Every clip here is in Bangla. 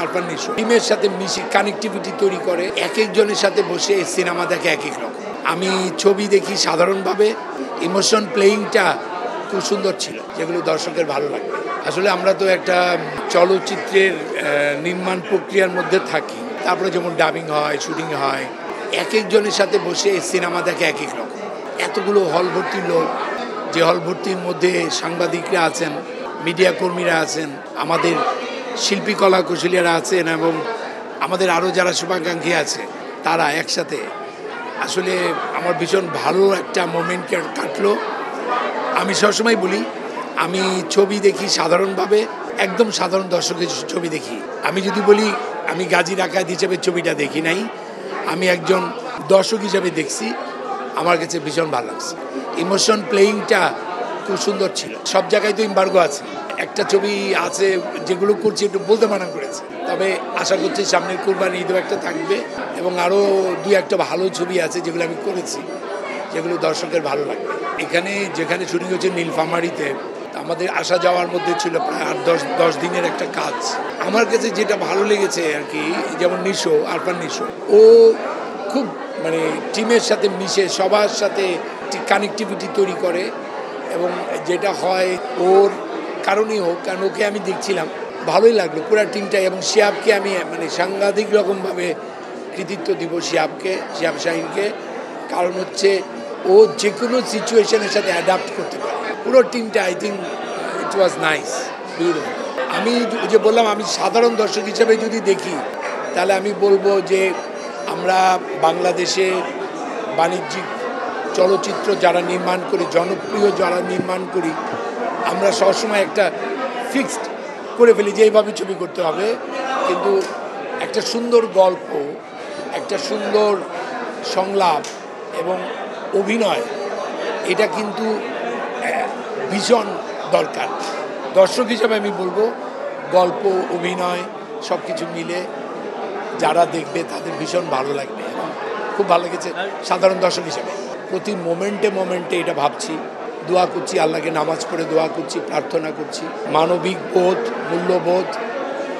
আরফান নিশো টিমের সাথে মিশে কানেক্টিভিটি তৈরি করে, এক একজনের সাথে বসে সিনেমা দেখে এক এক রকম। আমি ছবি দেখি সাধারণভাবে, ইমোশন প্লেয়িংটা খুব সুন্দর ছিল, যেগুলো দর্শকের ভালো লাগবে। আসলে আমরা তো একটা চলচ্চিত্রের নির্মাণ প্রক্রিয়ার মধ্যে থাকি, তারপরে যেমন ডাবিং হয়, শুটিং হয়, এক একজনের সাথে বসে সিনেমা দেখে এক এক রকম। এতগুলো হল ভর্তি লোক, যে হল ভর্তির মধ্যে সাংবাদিকরা আছেন, মিডিয়া কর্মীরা আছেন, আমাদের শিল্পী কলা কুশলীরা আছেন, এবং আমাদের আরও যারা শুভাকাঙ্ক্ষী আছে, তারা একসাথে আসলে আমার ভীষণ ভালো একটা মোমেন্ট কাটলো। আমি সবসময় বলি, আমি ছবি দেখি সাধারণভাবে, একদম সাধারণ দর্শকের ছবি দেখি। আমি যদি বলি আমি গাজী রাকায়েত হিসেবে ছবিটা দেখি নাই, আমি একজন দর্শক হিসেবে দেখছি, আমার কাছে ভীষণ ভালো লাগছে। ইমোশন প্লেয়িংটা খুব সুন্দর ছিল। সব জায়গায় তো এমবার্গো আছে, একটা ছবি আছে যেগুলো করছি একটু বলতে মানা করেছে, তবে আশা করছি সামনের কুরবানি ঈদও একটা থাকবে, এবং আরও দুই একটা ভালো ছবি আছে যেগুলো আমি করেছি, যেগুলো দর্শকের ভালো লাগবে। এখানে যেখানে শুটিং হচ্ছে নীলফামারীতে, আমাদের আসা যাওয়ার মধ্যে ছিল প্রায় 8-10 দিনের একটা কাজ। আমার কাছে যেটা ভালো লেগেছে আর কি, যেমন নিশো, আরফান নিশো, ও খুব মানে টিমের সাথে মিশে সবার সাথে কানেক্টিভিটি তৈরি করে, এবং যেটা হয় ওর কারণেই হোক, কারণ ওকে আমি দেখছিলাম, ভালোই লাগলো পুরো টিমটাই। এবং শিহাবকে আমি মানে সাংঘাতিক রকমভাবে কৃতিত্ব দিব শিহাব শাহিনকে, কারণ হচ্ছে ও যে কোনো সিচুয়েশনের সাথে অ্যাডাপ্ট করতে পারে। পুরো টিমটা I think it was nice, beautiful. আমি যে বললাম, আমি সাধারণ দর্শক হিসেবে যদি দেখি, তাহলে আমি বলবো যে আমরা বাংলাদেশে বাণিজ্যিক চলচ্চিত্র যারা নির্মাণ করি, জনপ্রিয় যারা নির্মাণ করি, আমরা সবসময় একটা ফিক্সড করে ফেলি যে এইভাবে ছবি করতে হবে, কিন্তু একটা সুন্দর গল্প, একটা সুন্দর সংলাপ এবং অভিনয়, এটা কিন্তু ভীষণ দরকার। দর্শক হিসাবে আমি বলবো, গল্প, অভিনয় সব কিছু মিলে যারা দেখবে তাদের ভীষণ ভালো লাগবে, এবং খুব ভালো লেগেছে সাধারণ দর্শক হিসেবে। প্রতি মোমেন্টে এটা ভাবছি, দোয়া করছি, আল্লাহকে নামাজ পড়ে দোয়া করছি, প্রার্থনা করছি, মানবিক বোধ, মূল্যবোধ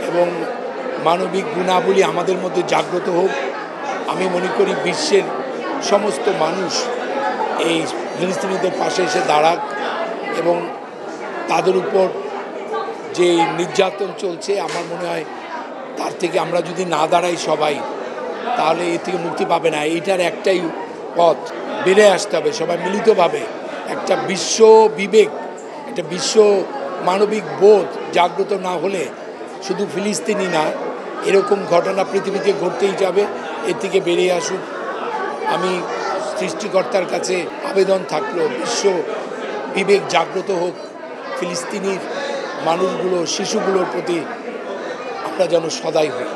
এবং মানবিক গুণাবলী আমাদের মধ্যে জাগ্রত হোক। আমি মনে করি বিশ্বের সমস্ত মানুষ এই ফিলিস্তিনিদের পাশে এসে দাঁড়াক, এবং তাদের উপর যে নির্যাতন চলছে, আমার মনে হয় তার থেকে আমরা যদি না দাঁড়াই সবাই, তাহলে এর থেকে মুক্তি পাবে না। এইটার একটাই পথ, বেড়ে আসতে হবে সবাই মিলিতভাবে। একটা বিশ্ব বিবেক, একটা বিশ্ব মানবিক বোধ জাগ্রত না হলে শুধু ফিলিস্তিনি না, এরকম ঘটনা পৃথিবীতে ঘটতেই যাবে। এর থেকে বেরিয়ে আসুক। আমি সৃষ্টিকর্তার কাছে আবেদন থাকলো, বিশ্ব বিবেক জাগ্রত হোক, ফিলিস্তিনির মানুষগুলো, শিশুগুলোর প্রতি আমরা যেন সদয় হই।